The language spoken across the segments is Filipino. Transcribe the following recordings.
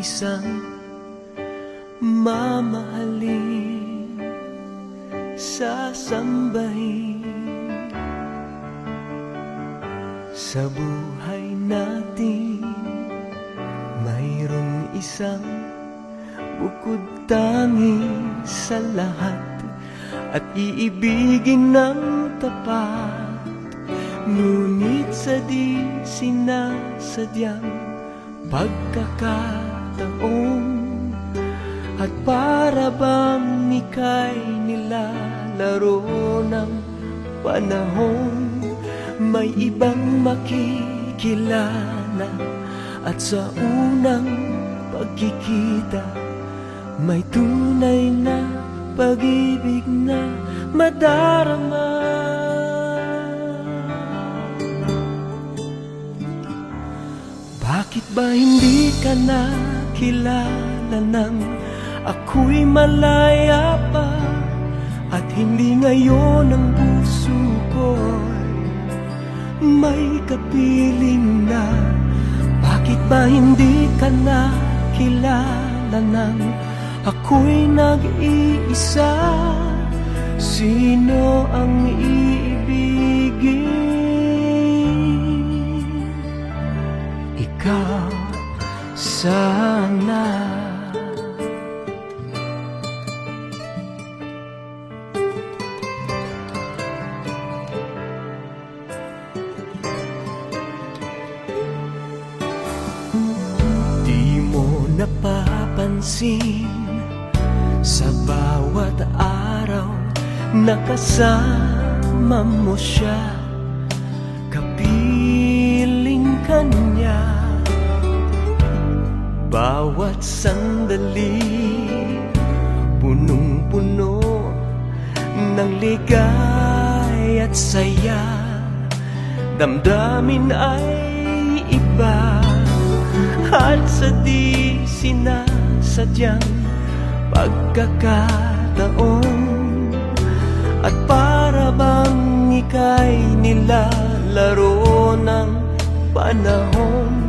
isang mamahalin, sasambahin. Sa buhay natin mayroong isang bukod tangi sa lahat, at iibigin ng tapat. Ngunit sa di sinasadyang pagkakataon, at para bang ika'y nilalaro ng panahon, may ibang makikilala, at sa unang pagkikita may tunay na pag-ibig na madarama. Bakit ba hindi ka nakilala nang ako'y malaya pa, at hindi ngayon ang puso ko'y may kapiling na? Bakit ba hindi ka nakilala nang ako'y nag-iisa? Sino ang iibigin? Ikaw sana. Di mo napapansin sa bawat araw na kasama mo siya, kapiling ka niya. Bawat sandali punong-puno ng ligay at saya, damdamin ay iba, at sa di sinasadyang pagkakataon, at para bang ika'y nilalaro ng panahon,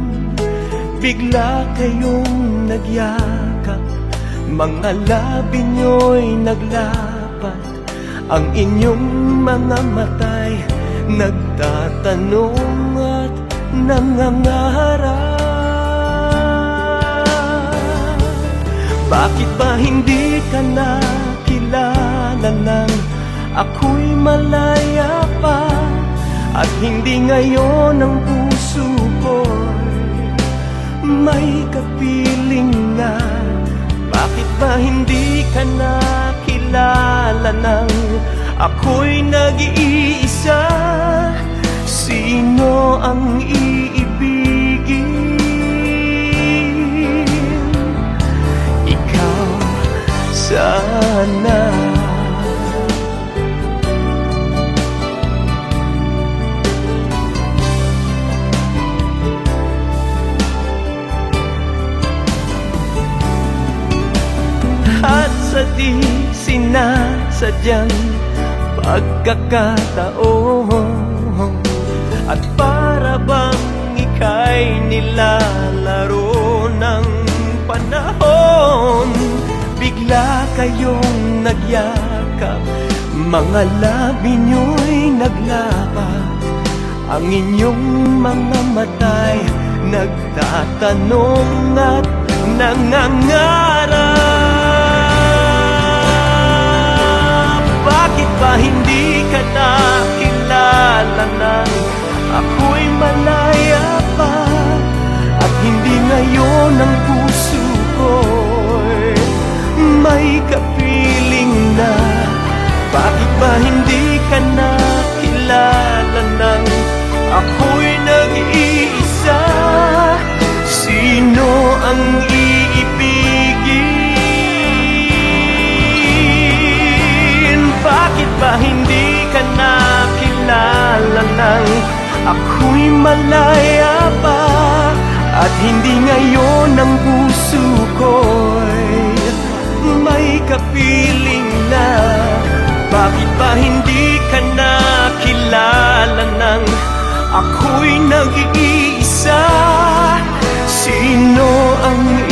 bigla kayong nagyakap, mga labi nyo'y naglapat, ang inyong mga mata'y nagtatanong at nangangarap. Bakit ba hindi ka nakilala nang ako'y malaya pa, at hindi ngayon ang puso ko'y may kapiling na? Bakit ba hindi ka nakilala nang ako'y nag-iisa? Sino ang iibigin? Ikaw sana. At sa di sinasadyang pagkakataon, at para bang ika'y nilalaro ng panahon, bigla kayong nagyakap, mga labi nyo'y naglapat, ang inyong mga mata'y nagtatanong at nangangarap. Bakit ba hindi ka nakilala nang ako'y malaya pa, at hindi ngayon ang puso ko'y may kapiling na? Bakit ba hindi ka nakilala nang ako'y nag-iisa? Sino ang iibigin? Bakit ba hindi ka nakilala nang ako'y malaya pa, at hindi ngayon ang puso ko'y may kapiling na? Bakit ba hindi ka nakilala nang ako'y nag-iisa? Sino ang